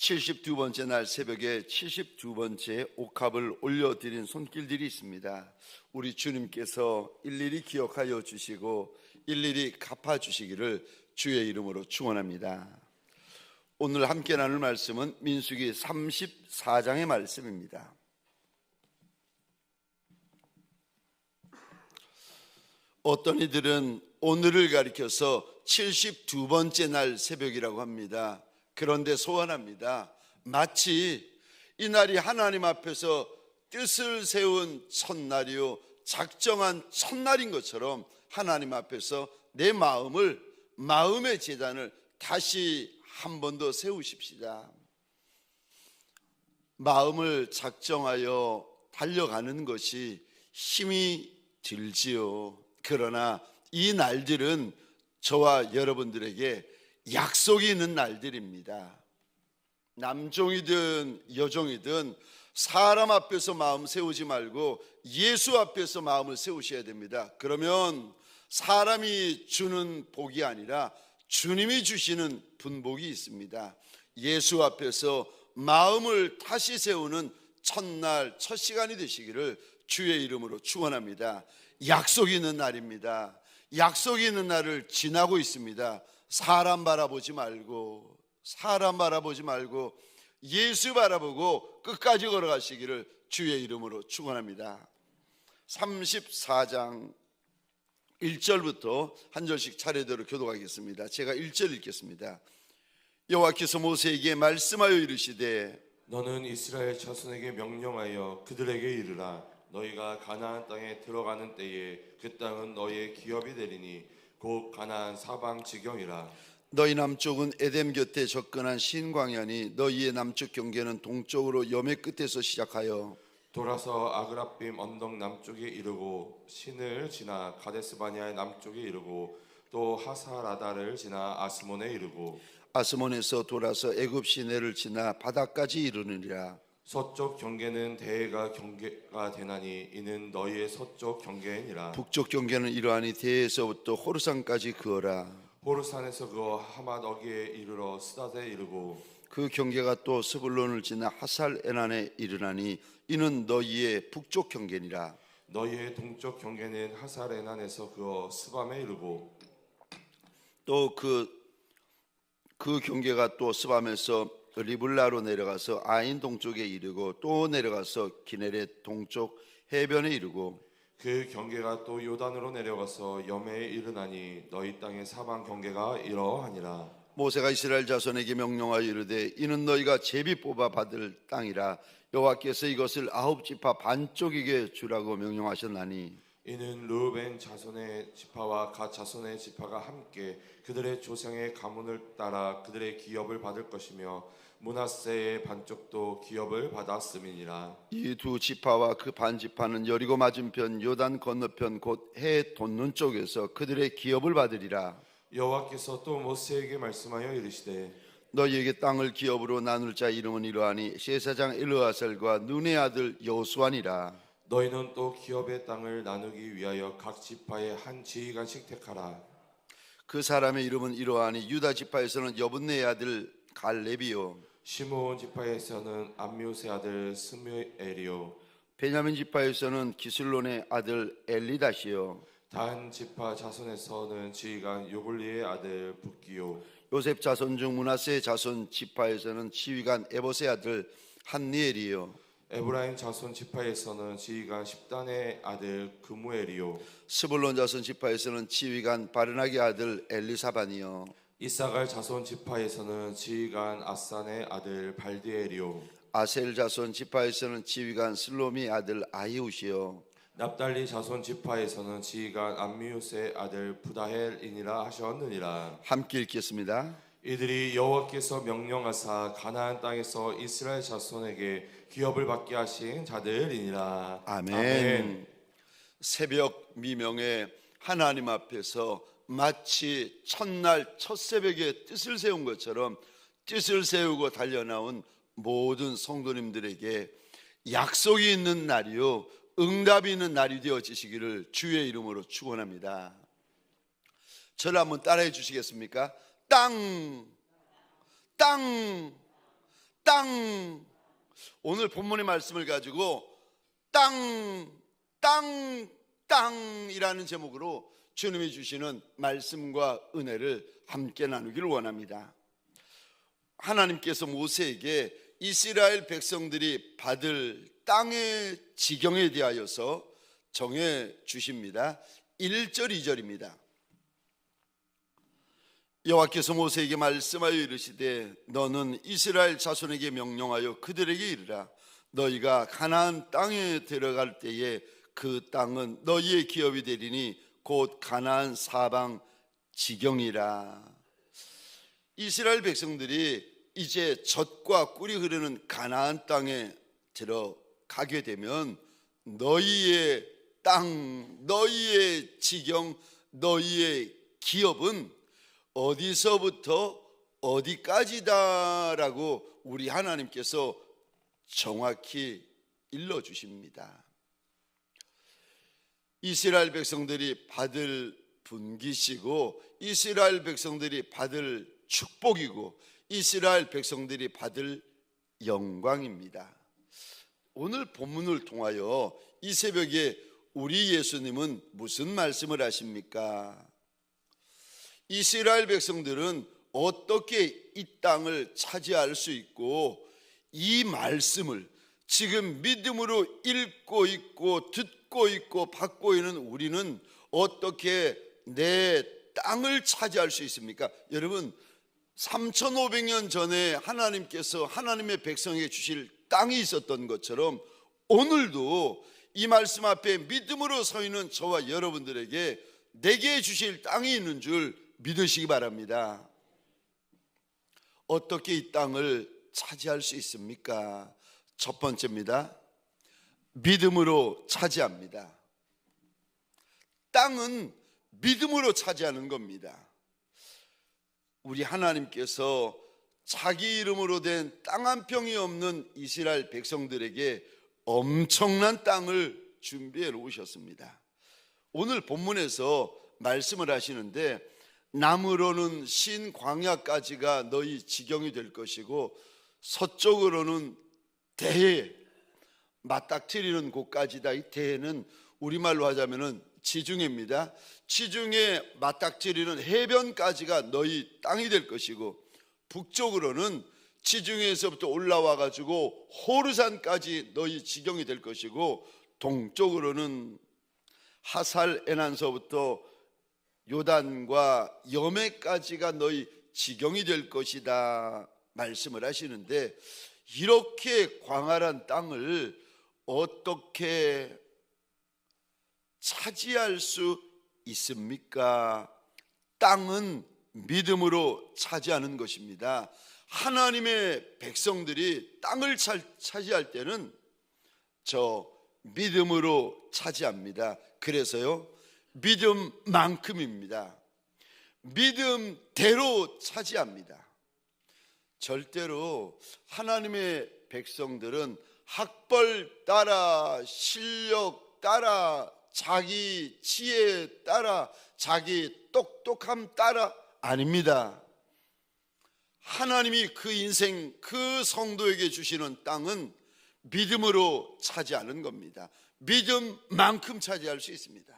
72번째 날 새벽에 72번째 옥합을 올려드린 손길들이 있습니다. 우리 주님께서 일일이 기억하여 주시고 일일이 갚아주시기를 주의 이름으로 축원합니다. 오늘 함께 나눌 말씀은 민수기 34장의 말씀입니다. 어떤 이들은 오늘을 가리켜서 72번째 날 새벽이라고 합니다. 그런데 소원합니다. 마치 이 날이 하나님 앞에서 뜻을 세운 첫날이요, 작정한 첫날인 것처럼 하나님 앞에서 내 마음의 제단을 다시 한 번 더 세우십시다. 마음을 작정하여 달려가는 것이 힘이 들지요. 그러나 이 날들은 저와 여러분들에게 약속이 있는 날들입니다. 남종이든 여종이든 사람 앞에서 마음 세우지 말고 예수 앞에서 마음을 세우셔야 됩니다. 그러면 사람이 주는 복이 아니라 주님이 주시는 분복이 있습니다. 예수 앞에서 마음을 다시 세우는 첫날 첫 시간이 되시기를 주의 이름으로 축원합니다. 약속이 있는 날입니다. 약속이 있는 날을 지나고 있습니다. 사람 바라보지 말고 예수 바라보고 끝까지 걸어가시기를 주의 이름으로 축원합니다. 34장 1절부터 한 절씩 차례대로 교독하겠습니다. 제가 1절 읽겠습니다. 여호와께서 모세에게 말씀하여 이르시되 너는 이스라엘 자손에게 명령하여 그들에게 이르라. 너희가 가나안 땅에 들어가는 때에 그 땅은 너희의 기업이 되리니 곧 가나안 사방 지경이라. 너희 남쪽은 에덴 곁에 접근한 신광야니 너희의 남쪽 경계는 동쪽으로 여매 끝에서 시작하여 돌아서 아그라빔 언덕 남쪽에 이르고 신을 지나 가데스바니아의 남쪽에 이르고 또 하사라다를 지나 아스몬에 이르고 아스몬에서 돌아서 애굽 시내를 지나 바다까지 이르느니라. 서쪽 경계는 대해가 경계가 되나니 이는 너희의 서쪽 경계이니라. 북쪽 경계는 이러하니 대에서부터 호르산까지 그어라. 호르산에서 그어 하맛 어기에 이르러 스닷에 이르고 그 경계가 또 스불론을 지나 하살 에난에 이르나니 이는 너희의 북쪽 경계니라. 너희의 동쪽 경계는 하살 에난에서 그어 스밤에 이르고 또 그 경계가 또 스밤에서 리블라로 내려가서 아인 동쪽에 이르고 또 내려가서 기네렛 동쪽 해변에 이르고 그 경계가 또 요단으로 내려가서 여매에 이르나니 너희 땅의 사방 경계가 이러하니라. 모세가 이스라엘 자손에게 명령하여 이르되 이는 너희가 제비 뽑아 받을 땅이라. 여호와께서 이것을 9지파 반쪽에게 주라고 명령하셨나니 이는 르우벤 자손의 지파와 갓 자손의 지파가 함께 그들의 조상의 가문을 따라 그들의 기업을 받을 것이며 므낫세의 반쪽도 기업을 받았음이니라. 이 두 지파와 그 반지파는 여리고 맞은편 요단 건너편 곧 해 돋는 쪽에서 그들의 기업을 받으리라. 여호와께서 또 모세에게 말씀하여 이르시되 너희에게 땅을 기업으로 나눌 자 이름은 이러하니 제사장 엘르아살과 눈의 아들 여호수아니라. 너희는 또 기업의 땅을 나누기 위하여 각 지파의 한 지휘관씩 택하라. 그 사람의 이름은 이러하니 유다 지파에서는 여분네의 아들 갈렙이요 시므온 지파에서는 암미우스의 아들 스무엘이요 베냐민 지파에서는 기슬론의 아들 엘리다시요 단 지파 자손에서는 지휘관 요글리의 아들 붓기요 요셉 자손 중 므낫세 자손 지파에서는 지휘관 에봇의 아들 한니엘이요 에브라임 자손 지파에서는 지휘관 십단의 아들 그무엘이요 스불론 자손 지파에서는 지휘관 바르나게 아들 엘리사반이요 이사갈 자손 지파에서는 지휘관 아산의 아들 발디엘이요 아셀 자손 지파에서는 지휘관 슬로미 아들 아히우시요 납달리 자손 지파에서는 지휘관 암미우스의 아들 부다헬이니라 하셨느니라. 함께 읽겠습니다. 이들이 여호와께서 명령하사 가나안 땅에서 이스라엘 자손에게 기업을 받게 하신 자들이니라. 아멘. 새벽 미명에 하나님 앞에서 마치 첫날 첫 새벽에 뜻을 세운 것처럼 뜻을 세우고 달려나온 모든 성도님들에게 약속이 있는 날이요 응답이 있는 날이 되어지시기를 주의 이름으로 축원합니다. 저를 한번 따라해 주시겠습니까? 땅, 땅, 땅. 오늘 본문의 말씀을 가지고 땅이라는 제목으로 주님이 주시는 말씀과 은혜를 함께 나누기를 원합니다. 하나님께서 모세에게 이스라엘 백성들이 받을 땅의 지경에 대하여서 정해 주십니다. 1절 2절입니다. 여호와께서 모세에게 말씀하여 이르시되 너는 이스라엘 자손에게 명령하여 그들에게 이르라. 너희가 가나안 땅에 들어갈 때에 그 땅은 너희의 기업이 되리니 곧 가나안 사방 지경이라. 이스라엘 백성들이 이제 젖과 꿀이 흐르는 가나안 땅에 들어가게 되면 너희의 땅, 너희의 지경, 너희의 기업은 어디서부터 어디까지다라고 우리 하나님께서 정확히 일러주십니다. 이스라엘 백성들이 받을 분기시고 이스라엘 백성들이 받을 축복이고 이스라엘 백성들이 받을 영광입니다. 오늘 본문을 통하여 이 새벽에 우리 예수님은 무슨 말씀을 하십니까? 이스라엘 백성들은 어떻게 이 땅을 차지할 수 있고 이 말씀을 지금 믿음으로 읽고 있고 듣고 있고 받고 있는 우리는 어떻게 내 땅을 차지할 수 있습니까? 여러분 3500년 전에 하나님께서 하나님의 백성에게 주실 땅이 있었던 것처럼 오늘도 이 말씀 앞에 믿음으로 서 있는 저와 여러분들에게 내게 주실 땅이 있는 줄 믿으시기 바랍니다. 어떻게 이 땅을 차지할 수 있습니까? 첫 번째입니다. 믿음으로 차지합니다. 땅은 믿음으로 차지하는 겁니다. 우리 하나님께서 자기 이름으로 된 땅 한 평이 없는 이스라엘 백성들에게 엄청난 땅을 준비해 놓으셨습니다. 오늘 본문에서 말씀을 하시는데 남으로는 신광야까지가 너희 지경이 될 것이고 서쪽으로는 대해, 맞닥뜨리는 곳까지다. 이 대해는 우리말로 하자면은 지중해입니다. 지중해 맞닥뜨리는 해변까지가 너희 땅이 될 것이고 북쪽으로는 지중해에서부터 올라와 가지고 호르산까지 너희 지경이 될 것이고 동쪽으로는 하살 에난서부터 요단과 여매까지가 너희 지경이 될 것이다 말씀을 하시는데 이렇게 광활한 땅을 어떻게 차지할 수 있습니까? 땅은 믿음으로 차지하는 것입니다. 하나님의 백성들이 땅을 차지할 때는 저 믿음으로 차지합니다. 그래서요 믿음만큼입니다. 믿음대로 차지합니다. 절대로 하나님의 백성들은 학벌 따라 실력 따라 자기 지혜 따라 자기 똑똑함 따라 아닙니다. 하나님이 그 인생 그 성도에게 주시는 땅은 믿음으로 차지하는 겁니다. 믿음만큼 차지할 수 있습니다.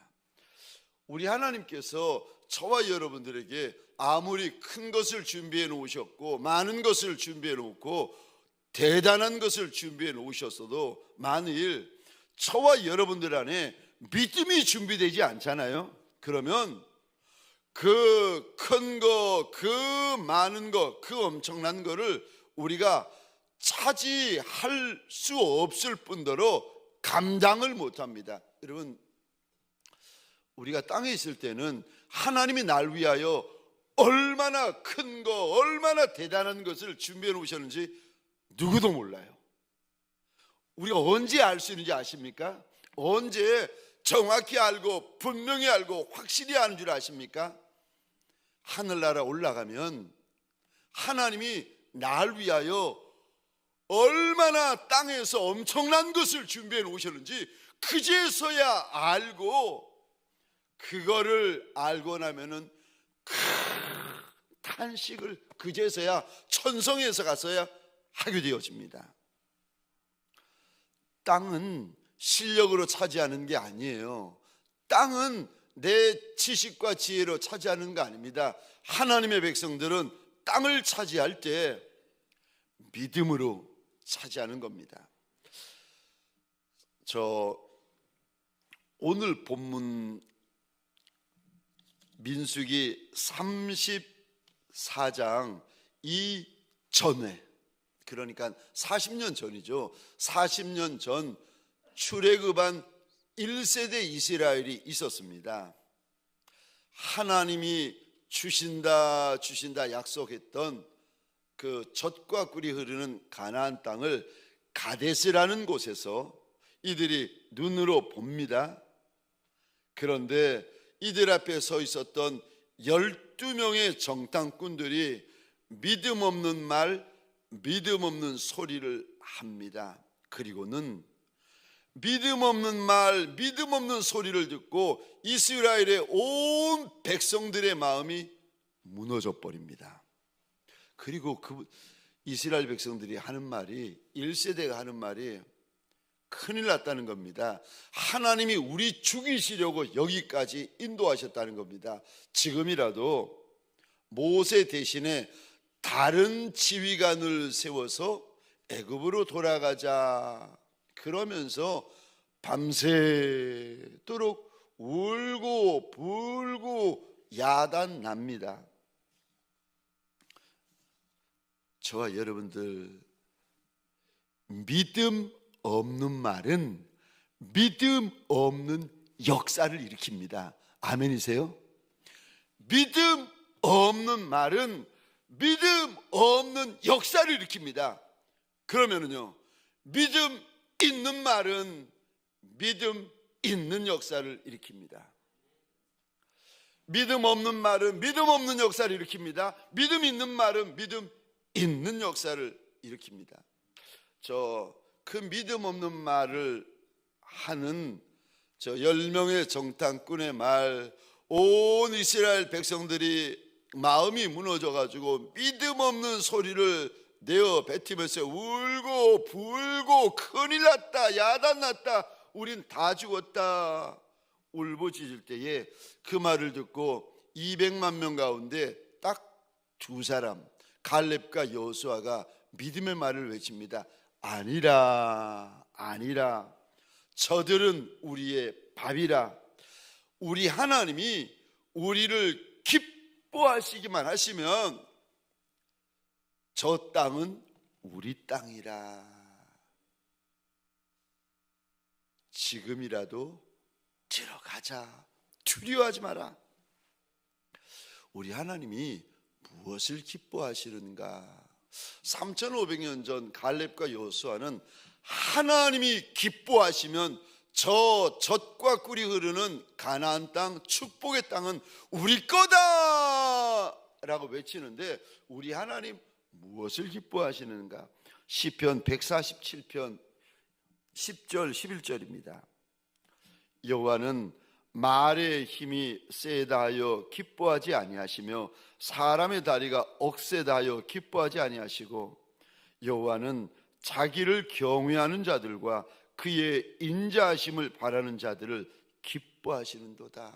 우리 하나님께서 저와 여러분들에게 아무리 큰 것을 준비해 놓으셨고 많은 것을 준비해 놓고 대단한 것을 준비해 놓으셨어도 만일 저와 여러분들 안에 믿음이 준비되지 않잖아요. 그러면 그 큰 거, 그 많은 거, 그 엄청난 거를 우리가 차지할 수 없을 뿐더러 감당을 못합니다. 여러분 우리가 땅에 있을 때는 하나님이 날 위하여 얼마나 큰 거, 얼마나 대단한 것을 준비해 놓으셨는지 누구도 몰라요. 우리가 언제 알 수 있는지 아십니까? 언제 정확히 알고 분명히 알고 확실히 아는 줄 아십니까? 하늘나라 올라가면 하나님이 날 위하여 얼마나 땅에서 엄청난 것을 준비해 놓으셨는지 그제서야 알고 그거를 알고 나면은 큰 탄식을 그제서야 천성에서 가서야 하게 되어집니다. 땅은 실력으로 차지하는 게 아니에요. 땅은 내 지식과 지혜로 차지하는 거 아닙니다. 하나님의 백성들은 땅을 차지할 때 믿음으로 차지하는 겁니다. 오늘 본문 민수기 34장 이전에, 그러니까 40년 전이죠. 40년 전 출애굽한 1세대 이스라엘이 있었습니다. 하나님이 주신다 약속했던 그 젖과 꿀이 흐르는 가나안 땅을 가데스라는 곳에서 이들이 눈으로 봅니다. 그런데 이들 앞에 서 있었던 12명의 정탐꾼들이 믿음 없는 말, 믿음 없는 소리를 합니다. 그리고는 믿음 없는 말, 믿음 없는 소리를 듣고 이스라엘의 온 백성들의 마음이 무너져 버립니다. 그리고 그 이스라엘 백성들이 하는 말이, 1세대가 하는 말이 큰일 났다는 겁니다. 하나님이 우리 죽이시려고 여기까지 인도하셨다는 겁니다. 지금이라도 모세 대신에 다른 지휘관을 세워서 애굽으로 돌아가자, 그러면서 밤새도록 울고 불고 야단납니다. 저와 여러분들, 믿음 없는 말은 믿음 없는 역사를 일으킵니다. 아멘이세요? 믿음 없는 말은 믿음 없는 역사를 일으킵니다. 그러면은요, 믿음 있는 말은 믿음 있는 역사를 일으킵니다. 믿음 없는 말은 믿음 없는 역사를 일으킵니다. 믿음 있는 말은 믿음 있는 역사를 일으킵니다. 그 믿음 없는 말을 하는 10명의 정탐꾼의 말, 온 이스라엘 백성들이 마음이 무너져가지고 믿음 없는 소리를 내어 뱉으면서 울고 불고 큰일 났다, 야단났다, 우린 다 죽었다 울부짖을 때에 그 말을 듣고 200만 명 가운데 딱 두 사람, 갈렙과 여호수아가 믿음의 말을 외칩니다. 아니라, 저들은 우리의 밥이라. 우리 하나님이 우리를 기뻐하시기만 하시면 저 땅은 우리 땅이라. 지금이라도 들어가자. 두려워하지 마라. 우리 하나님이 무엇을 기뻐하시는가? 3500년 전 갈렙과 여호수아는 하나님이 기뻐하시면 저 젖과 꿀이 흐르는 가나안 땅, 축복의 땅은 우리 거다 라고 외치는데, 우리 하나님 무엇을 기뻐하시는가? 시편 147편 10절 11절입니다. 여호와는 말의 힘이 세다 하여 기뻐하지 아니하시며 사람의 다리가 억세다 하여 기뻐하지 아니하시고, 여호와는 자기를 경외하는 자들과 그의 인자하심을 바라는 자들을 기뻐하시는도다.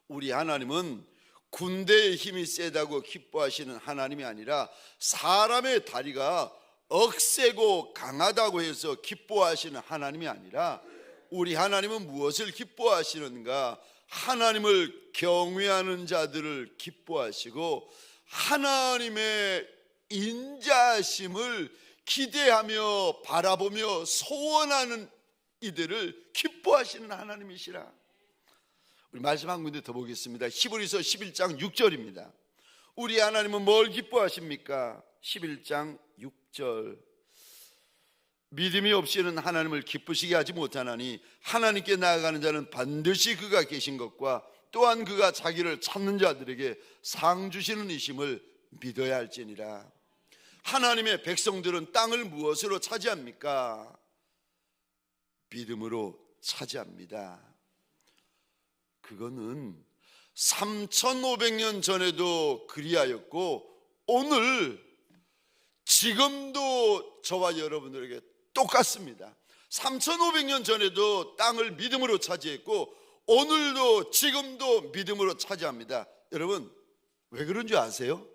우리 하나님은 군대의 힘이 세다고 기뻐하시는 하나님이 아니라 사람의 다리가 억세고 강하다고 해서 기뻐하시는 하나님이 아니라, 우리 하나님은 무엇을 기뻐하시는가? 하나님을 경외하는 자들을 기뻐하시고 하나님의 인자하심을 기대하며 바라보며 소원하는 이들을 기뻐하시는 하나님이시라. 우리 말씀 한 군데 더 보겠습니다. 히브리서 11장 6절입니다. 우리 하나님은 뭘 기뻐하십니까? 11장 6절. 믿음이 없이는 하나님을 기쁘시게 하지 못하나니 하나님께 나아가는 자는 반드시 그가 계신 것과 또한 그가 자기를 찾는 자들에게 상 주시는 이심을 믿어야 할지니라. 하나님의 백성들은 땅을 무엇으로 차지합니까? 믿음으로 차지합니다. 그거는 3500년 전에도 그리하였고 오늘 지금도 저와 여러분들에게 똑같습니다. 3,500년 전에도 땅을 믿음으로 차지했고 오늘도 지금도 믿음으로 차지합니다. 여러분, 왜 그런 줄 아세요?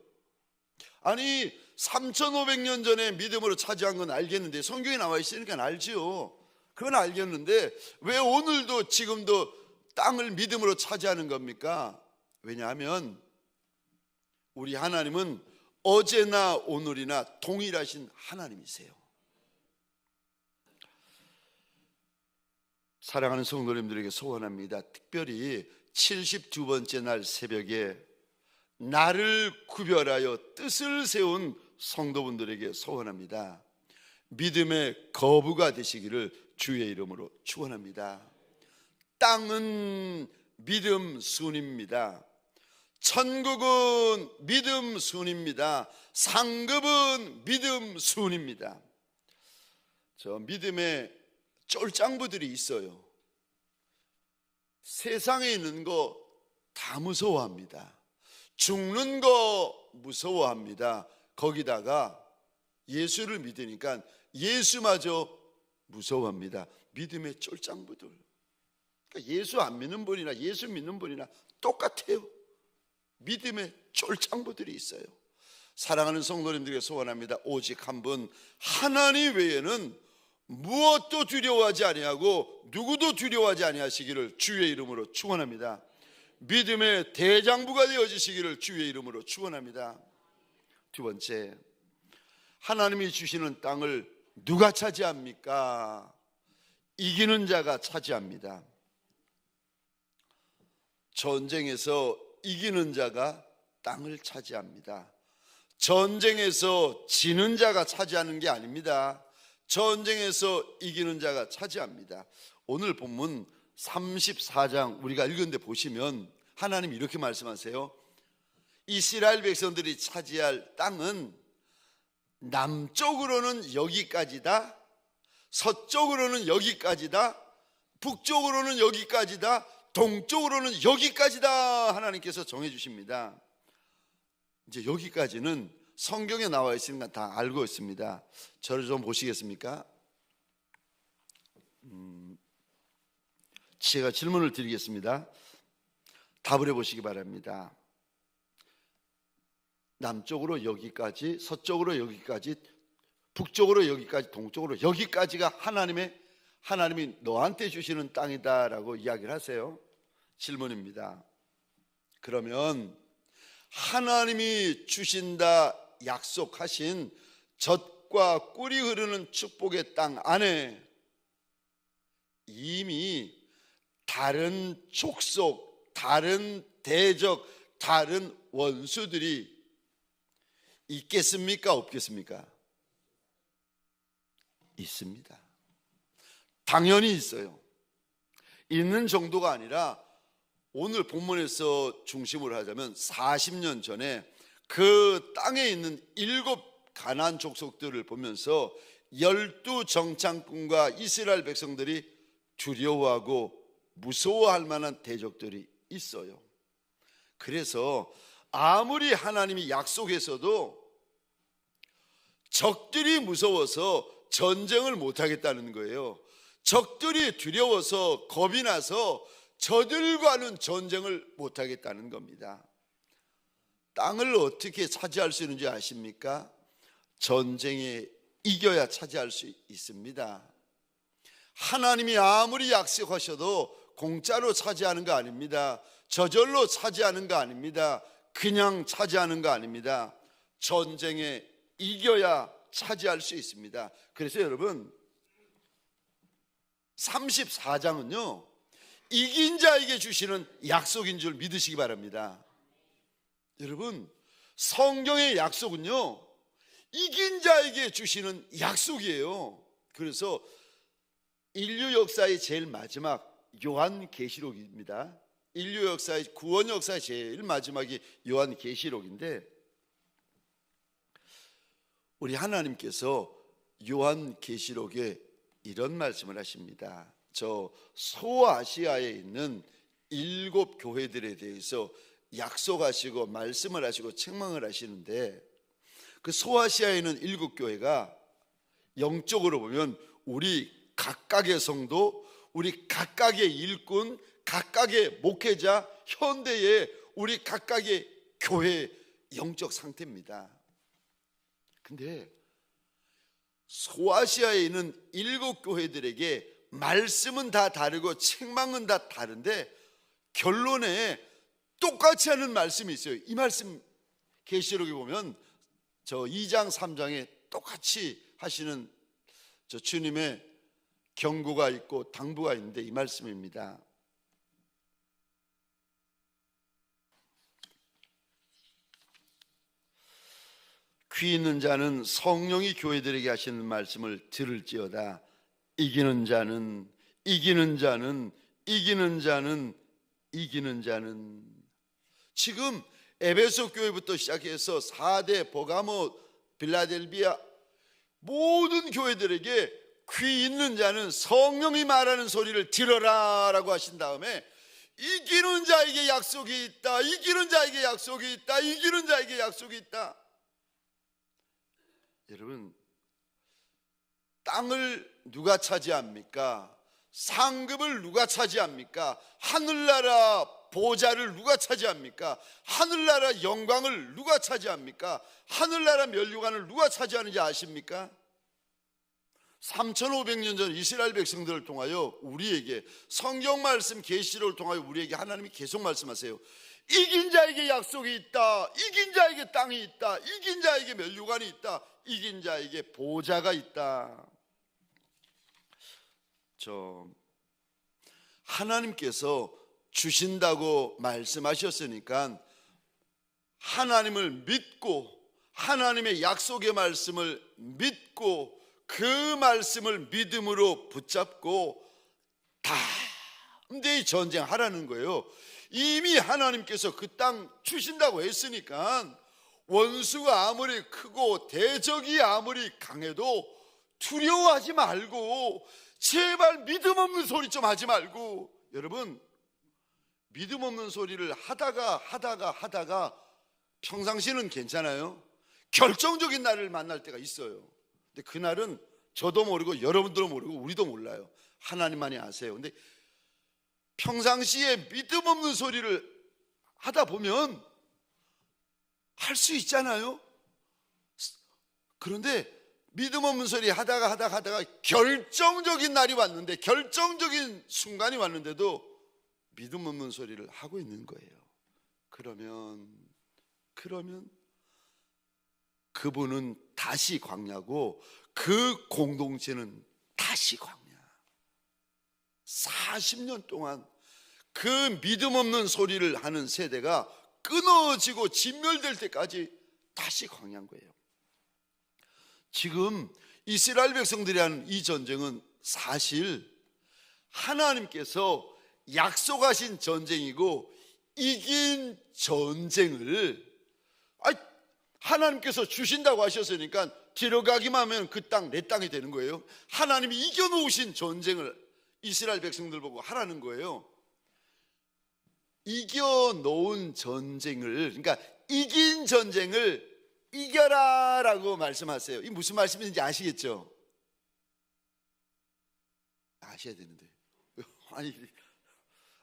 아니, 3,500년 전에 믿음으로 차지한 건 알겠는데, 성경에 나와 있으니까 알지요. 그건 알겠는데 왜 오늘도 지금도 땅을 믿음으로 차지하는 겁니까? 왜냐하면 우리 하나님은 어제나 오늘이나 동일하신 하나님이세요. 사랑하는 성도님들에게 소원합니다. 특별히 72번째 날 새벽에 나를 구별하여 뜻을 세운 성도분들에게 소원합니다. 믿음의 거부가 되시기를 주의 이름으로 축원합니다. 땅은 믿음 순입니다. 천국은 믿음 순입니다. 상급은 믿음 순입니다. 저 믿음의 쫄짱부들이 있어요. 세상에 있는 거 다 무서워합니다. 죽는 거 무서워합니다. 거기다가 예수를 믿으니까 예수마저 무서워합니다. 믿음의 쫄짱부들. 그러니까 예수 안 믿는 분이나 예수 믿는 분이나 똑같아요. 믿음의 쫄짱부들이 있어요. 사랑하는 성도님들에게 소원합니다. 오직 한 분 하나님 외에는 무엇도 두려워하지 아니하고 누구도 두려워하지 아니하시기를 주의 이름으로 축원합니다. 믿음의 대장부가 되어지시기를 주의 이름으로 축원합니다. 두 번째, 하나님이 주시는 땅을 누가 차지합니까? 이기는 자가 차지합니다. 전쟁에서 이기는 자가 땅을 차지합니다. 전쟁에서 지는 자가 차지하는 게 아닙니다. 전쟁에서 이기는 자가 차지합니다. 오늘 본문 34장 우리가 읽은데 보시면 하나님이 이렇게 말씀하세요. 이스라엘 백성들이 차지할 땅은 남쪽으로는 여기까지다, 서쪽으로는 여기까지다, 북쪽으로는 여기까지다, 동쪽으로는 여기까지다 하나님께서 정해 주십니다. 이제 여기까지는 성경에 나와 있으니까 다 알고 있습니다. 저를 좀 보시겠습니까? 제가 질문을 드리겠습니다. 답을 해보시기 바랍니다. 남쪽으로 여기까지, 서쪽으로 여기까지, 북쪽으로 여기까지, 동쪽으로 여기까지가 하나님이 너한테 주시는 땅이다라고 이야기를 하세요. 질문입니다. 그러면 하나님이 주신다 약속하신 젖과 꿀이 흐르는 축복의 땅 안에 이미 다른 족속, 다른 대적, 다른 원수들이 있겠습니까? 없겠습니까? 있습니다. 당연히 있어요. 있는 정도가 아니라 오늘 본문에서 중심으로 하자면 40년 전에 그 땅에 있는 7 가나안 족속들을 보면서 12 정창꾼과 이스라엘 백성들이 두려워하고 무서워할 만한 대적들이 있어요. 그래서 아무리 하나님이 약속해서도 적들이 무서워서 전쟁을 못하겠다는 거예요. 적들이 두려워서 겁이 나서 저들과는 전쟁을 못하겠다는 겁니다. 땅을 어떻게 차지할 수 있는지 아십니까? 전쟁에 이겨야 차지할 수 있습니다. 하나님이 아무리 약속하셔도 공짜로 차지하는 거 아닙니다. 저절로 차지하는 거 아닙니다. 그냥 차지하는 거 아닙니다. 전쟁에 이겨야 차지할 수 있습니다. 그래서 여러분 34장은요 이긴 자에게 주시는 약속인 줄 믿으시기 바랍니다. 여러분 성경의 약속은요 이긴 자에게 주시는 약속이에요. 그래서 인류 역사의 제일 마지막 요한계시록입니다. 인류 역사의 구원 역사의 제일 마지막이 요한계시록인데 우리 하나님께서 요한계시록에 이런 말씀을 하십니다. 저 소아시아에 있는 7 교회들에 대해서 약속하시고 말씀을 하시고 책망을 하시는데 그 소아시아에 있는 7교회가 영적으로 보면 우리 각각의 성도, 우리 각각의 일꾼, 각각의 목회자, 현대의 우리 각각의 교회 영적 상태입니다. 근데 소아시아에 있는 7교회들에게 말씀은 다 다르고 책망은 다 다른데 결론에 똑같이 하는 말씀이 있어요. 이 말씀 계시록에 보면 저 2장 3장에 똑같이 하시는 저 주님의 경고가 있고 당부가 있는데 이 말씀입니다. 귀 있는 자는 성령이 교회들에게 하시는 말씀을 들을지어다. 이기는 자는 지금 에베소 교회부터 시작해서 4대 버가모, 빌라델비아 모든 교회들에게 귀 있는 자는 성령이 말하는 소리를 들어라 라고 하신 다음에 이기는 자에게 약속이 있다, 이기는 자에게 약속이 있다, 이기는 자에게 약속이 있다. 여러분, 땅을 누가 차지합니까? 상급을 누가 차지합니까? 하늘나라 보좌를 누가 차지합니까? 하늘나라 영광을 누가 차지합니까? 하늘나라 면류관을 누가 차지하는지 아십니까? 3500년 전 이스라엘 백성들을 통하여 우리에게 성경 말씀 계시록을 통하여 우리에게 하나님이 계속 말씀하세요. 이긴 자에게 약속이 있다, 이긴 자에게 땅이 있다, 이긴 자에게 면류관이 있다, 이긴 자에게 보좌가 있다. 하나님께서 주신다고 말씀하셨으니까 하나님을 믿고 하나님의 약속의 말씀을 믿고 그 말씀을 믿음으로 붙잡고 담대히 전쟁하라는 거예요. 이미 하나님께서 그 땅 주신다고 했으니까 원수가 아무리 크고 대적이 아무리 강해도 두려워하지 말고 제발 믿음 없는 소리 좀 하지 말고, 여러분 믿음 없는 소리를 하다가 평상시는 괜찮아요. 결정적인 날을 만날 때가 있어요. 근데 그날은 저도 모르고 여러분들도 모르고 우리도 몰라요. 하나님만이 아세요. 근데 평상시에 믿음 없는 소리를 하다 보면 할 수 있잖아요. 그런데 믿음 없는 소리 하다가 결정적인 날이 왔는데, 결정적인 순간이 왔는데도 믿음 없는 소리를 하고 있는 거예요. 그러면 그분은 다시 광야고 그 공동체는 다시 광야. 40년 동안 그 믿음 없는 소리를 하는 세대가 끊어지고 진멸될 때까지 다시 광야인 거예요. 지금 이스라엘 백성들이 하는 이 전쟁은 사실 하나님께서 약속하신 전쟁이고 이긴 전쟁을 하나님께서 주신다고 하셨으니까 들어가기만 하면 그 땅 내 땅이 되는 거예요. 하나님이 이겨놓으신 전쟁을 이스라엘 백성들 보고 하라는 거예요. 이겨놓은 전쟁을, 그러니까 이긴 전쟁을 이겨라 라고 말씀하세요. 이 무슨 말씀인지 아시겠죠? 아셔야 되는데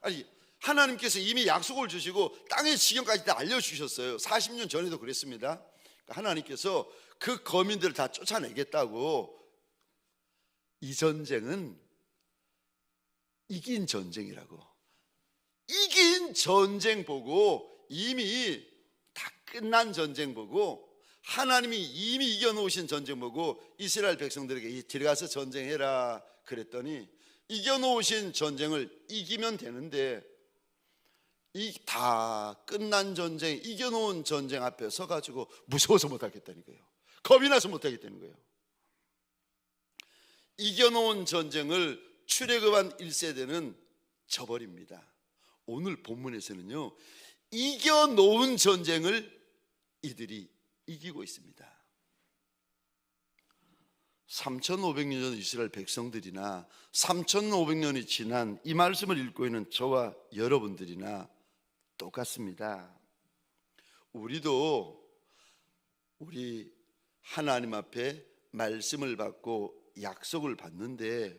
아니 하나님께서 이미 약속을 주시고 땅의 지경까지 다 알려주셨어요. 40년 전에도 그랬습니다. 하나님께서 그 거민들을 다 쫓아내겠다고. 이 전쟁은 이긴 전쟁이라고. 이긴 전쟁 보고, 이미 다 끝난 전쟁 보고, 하나님이 이미 이겨놓으신 전쟁 보고 이스라엘 백성들에게 들어가서 전쟁해라 그랬더니 이겨놓으신 전쟁을 이기면 되는데 이 다 끝난 전쟁, 이겨놓은 전쟁 앞에 서가지고 무서워서 못하겠다는 거예요. 겁이 나서 못하겠다는 거예요. 이겨놓은 전쟁을 출애굽한 1세대는 저버립니다. 오늘 본문에서는요, 이겨놓은 전쟁을 이들이 이기고 있습니다. 3500년 전 이스라엘 백성들이나 3500년이 지난 이 말씀을 읽고 있는 저와 여러분들이나 똑같습니다. 우리도 우리 하나님 앞에 말씀을 받고 약속을 받는데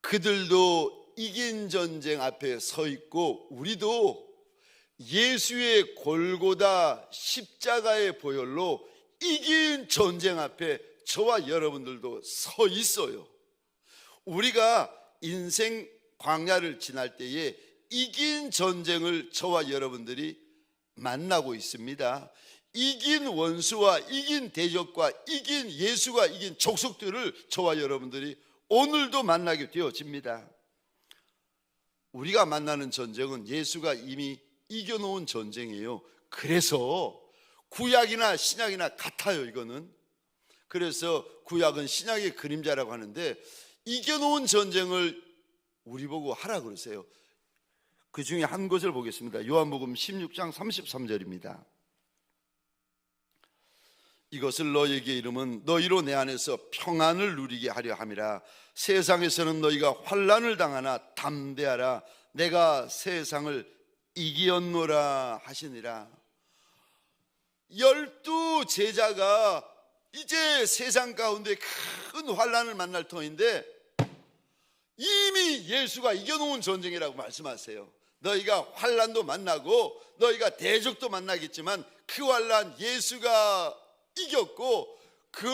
그들도 이긴 전쟁 앞에 서 있고 우리도 예수의 골고다 십자가의 보혈로 이긴 전쟁 앞에 저와 여러분들도 서 있어요. 우리가 인생 광야를 지날 때에 이긴 전쟁을 저와 여러분들이 만나고 있습니다. 이긴 원수와 이긴 대적과 이긴 예수가 이긴 족속들을 저와 여러분들이 오늘도 만나게 되어집니다. 우리가 만나는 전쟁은 예수가 이미 이겨놓은 전쟁이에요. 그래서 구약이나 신약이나 같아요. 이거는 그래서 구약은 신약의 그림자라고 하는데 이겨놓은 전쟁을 우리 보고 하라 그러세요. 그 중에 한 것을 보겠습니다. 요한복음 16장 33절입니다. 이것을 너희에게 이름은 너희로 내 안에서 평안을 누리게 하려 함이라. 세상에서는 너희가 환난을 당하나 담대하라. 내가 세상을 이기었노라 하시니라. 12 제자가 이제 세상 가운데 큰 환난을 만날 터인데 이미 예수가 이겨놓은 전쟁이라고 말씀하세요. 너희가 환난도 만나고 너희가 대적도 만나겠지만 그 환난 예수가 이겼고 그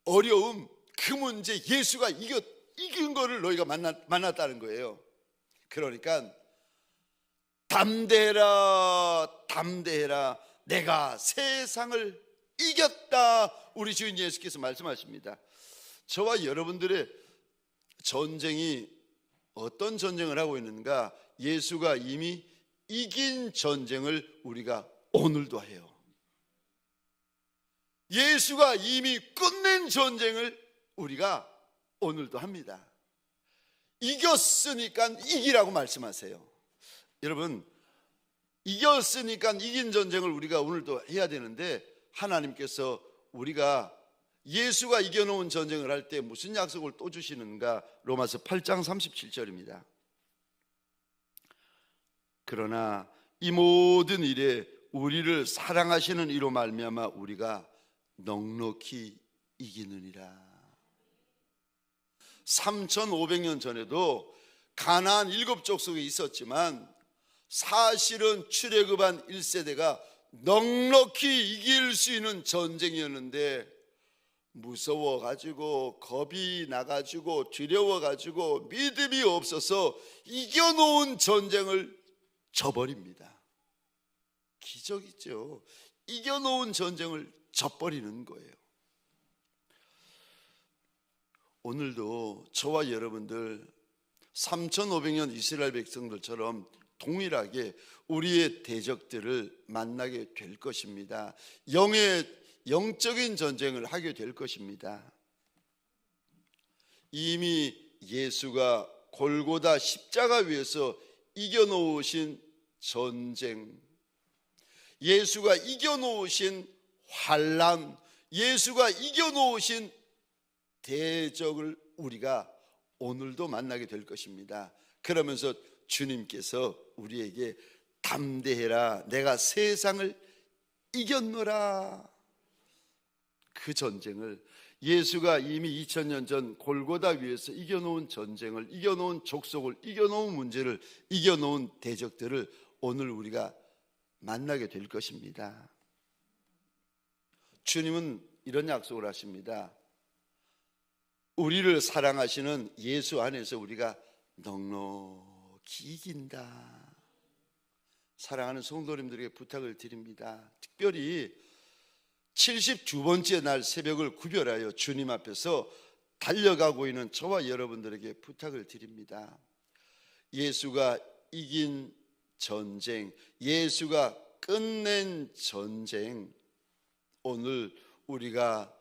어려움 그 문제 예수가 이긴 거를 너희가 만났다는 거예요. 그러니까 담대해라 담대해라 내가 세상을 이겼다 우리 주인 예수께서 말씀하십니다. 저와 여러분들의 전쟁이 어떤 전쟁을 하고 있는가? 예수가 이미 이긴 전쟁을 우리가 오늘도 해요. 예수가 이미 끝낸 전쟁을 우리가 오늘도 합니다. 이겼으니까 이기라고 말씀하세요. 여러분 이겼으니까 이긴 전쟁을 우리가 오늘도 해야 되는데 하나님께서 우리가 예수가 이겨놓은 전쟁을 할 때 무슨 약속을 또 주시는가? 로마서 8장 37절입니다. 그러나 이 모든 일에 우리를 사랑하시는 이로 말미암아 우리가 넉넉히 이기느니라. 3500년 전에도 가나안 7족속에 있었지만 사실은 출애굽한 1세대가 넉넉히 이길 수 있는 전쟁이었는데 무서워가지고 겁이 나가지고 두려워가지고 믿음이 없어서 이겨놓은 전쟁을 져버립니다. 기적이죠. 이겨놓은 전쟁을 져버리는 거예요. 오늘도 저와 여러분들 3500년 이스라엘 백성들처럼 동일하게 우리의 대적들을 만나게 될 것입니다. 영적인 전쟁을 하게 될 것입니다. 이미 예수가 골고다 십자가 위에서 이겨놓으신 전쟁, 예수가 이겨놓으신 환난, 예수가 이겨놓으신 대적을 우리가 오늘도 만나게 될 것입니다. 그러면서 주님께서 우리에게 담대해라 내가 세상을 이겼노라. 그 전쟁을 예수가 이미 2000년 전 골고다 위에서 이겨놓은 전쟁을, 이겨놓은 족속을, 이겨놓은 문제를, 이겨놓은 대적들을 오늘 우리가 만나게 될 것입니다. 주님은 이런 약속을 하십니다. 우리를 사랑하시는 예수 안에서 우리가 넉넉히 이긴다. 사랑하는 성도님들에게 부탁을 드립니다. 특별히 72번째 날 새벽을 구별하여 주님 앞에서 달려가고 있는 저와 여러분들에게 부탁을 드립니다. 예수가 이긴 전쟁, 예수가 끝낸 전쟁, 오늘 우리가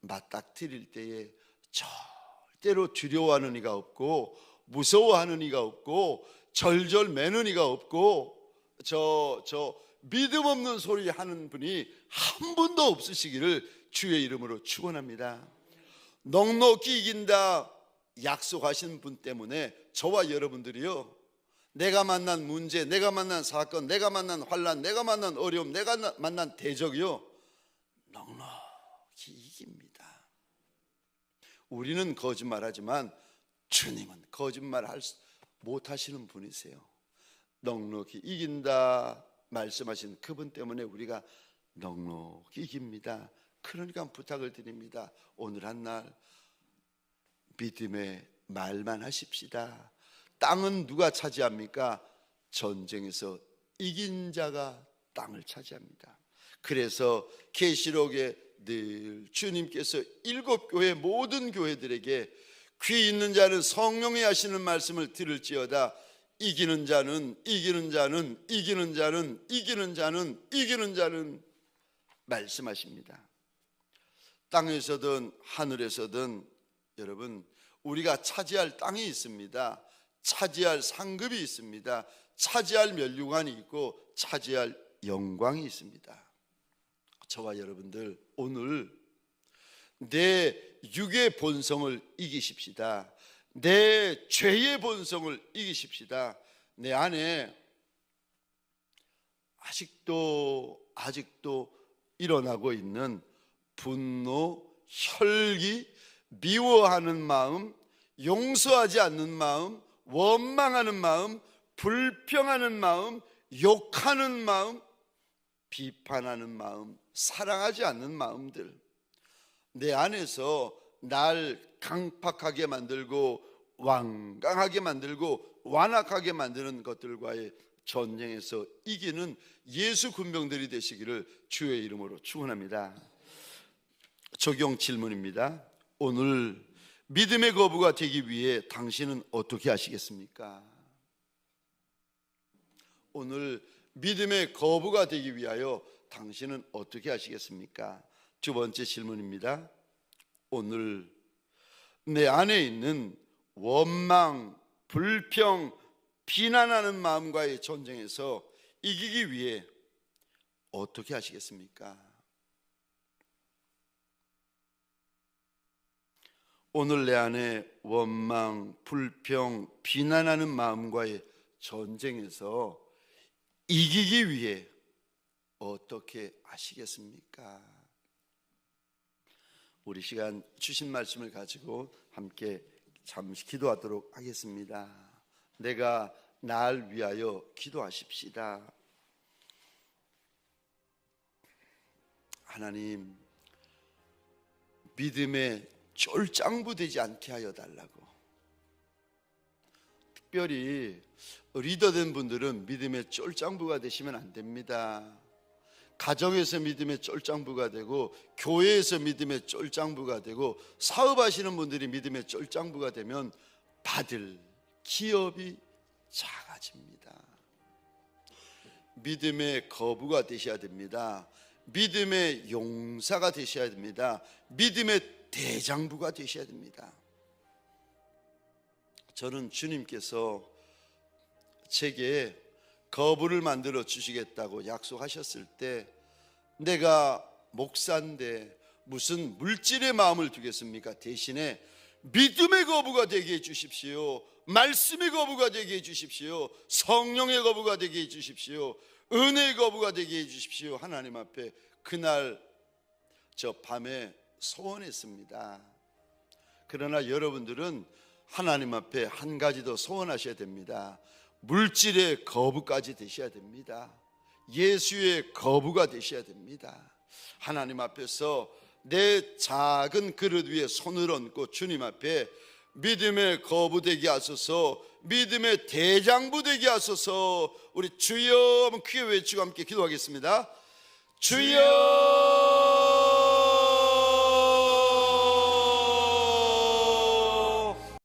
맞닥뜨릴 때에 절대로 두려워하는 이가 없고 무서워하는 이가 없고 절절매는 이가 없고 믿음 없는 소리 하는 분이 한 분도 없으시기를 주의 이름으로 축원합니다. 넉넉히 이긴다 약속하신 분 때문에 저와 여러분들이요, 내가 만난 문제, 내가 만난 사건, 내가 만난 환난, 내가 만난 어려움, 내가 만난 대적이요 넉넉히 이깁니다. 우리는 거짓말하지만 주님은 거짓말 못하시는 분이세요. 넉넉히 이긴다 말씀하신 그분 때문에 우리가 넉넉히 이깁니다. 그러니까 부탁을 드립니다. 오늘 한날 믿음의 말만 하십시다. 땅은 누가 차지합니까? 전쟁에서 이긴 자가 땅을 차지합니다. 그래서 계시록에 늘 주님께서 7교회 모든 교회들에게 귀 있는 자는 성령이 하시는 말씀을 들을지어다. 이기는 자는 말씀하십니다. 땅에서든 하늘에서든 여러분 우리가 차지할 땅이 있습니다. 차지할 상급이 있습니다. 차지할 면류관이 있고 차지할 영광이 있습니다. 저와 여러분들 오늘 내 육의 본성을 이기십시다. 내 죄의 본성을 이기십시다. 내 안에 아직도 일어나고 있는 분노, 혈기, 미워하는 마음, 용서하지 않는 마음, 원망하는 마음, 불평하는 마음, 욕하는 마음, 비판하는 마음, 사랑하지 않는 마음들, 내 안에서 날 강팍하게 만들고 완강하게 만들고 완악하게 만드는 것들과의 전쟁에서 이기는 예수 군병들이 되시기를 주의 이름으로 축원합니다. 적용 질문입니다. 오늘 믿음의 거부가 되기 위해 당신은 어떻게 하시겠습니까? 오늘 믿음의 거부가 되기 위하여 당신은 어떻게 하시겠습니까? 두 번째 질문입니다. 오늘 내 안에 있는 원망, 불평, 비난하는 마음과의 전쟁에서 이기기 위해 어떻게 하시겠습니까? 오늘 내 안에 원망, 불평, 비난하는 마음과의 전쟁에서 이기기 위해 어떻게 하시겠습니까? 우리 시간 주신 말씀을 가지고 함께 잠시 기도하도록 하겠습니다. 내가 날 위하여 기도하십시다. 하나님, 믿음에 쫄짱부 되지 않게 하여 달라고. 특별히 리더된 분들은 믿음의 쫄짱부가 되시면 안 됩니다. 가정에서 믿음의 쫄짱부가 되고 교회에서 믿음의 쫄짱부가 되고 사업하시는 분들이 믿음의 쫄짱부가 되면 받을 기업이 작아집니다. 믿음의 거부가 되셔야 됩니다. 믿음의 용사가 되셔야 됩니다. 믿음의 대장부가 되셔야 됩니다. 저는 주님께서 제게 거부를 만들어 주시겠다고 약속하셨을 때 내가 목사인데 무슨 물질의 마음을 두겠습니까? 대신에 믿음의 거부가 되게 해 주십시오. 말씀의 거부가 되게 해 주십시오. 성령의 거부가 되게 해 주십시오. 은혜의 거부가 되게 해 주십시오. 하나님 앞에 그날 저 밤에 소원했습니다. 그러나 여러분들은 하나님 앞에 한 가지 더 소원하셔야 됩니다. 물질의 거부까지 되셔야 됩니다. 예수의 거부가 되셔야 됩니다. 하나님 앞에서 내 작은 그릇 위에 손을 얹고 주님 앞에 믿음의 거부 되게 하소서, 믿음의 대장부 되게 하소서. 우리 주여 한번 크게 외치고 함께 기도하겠습니다. 주여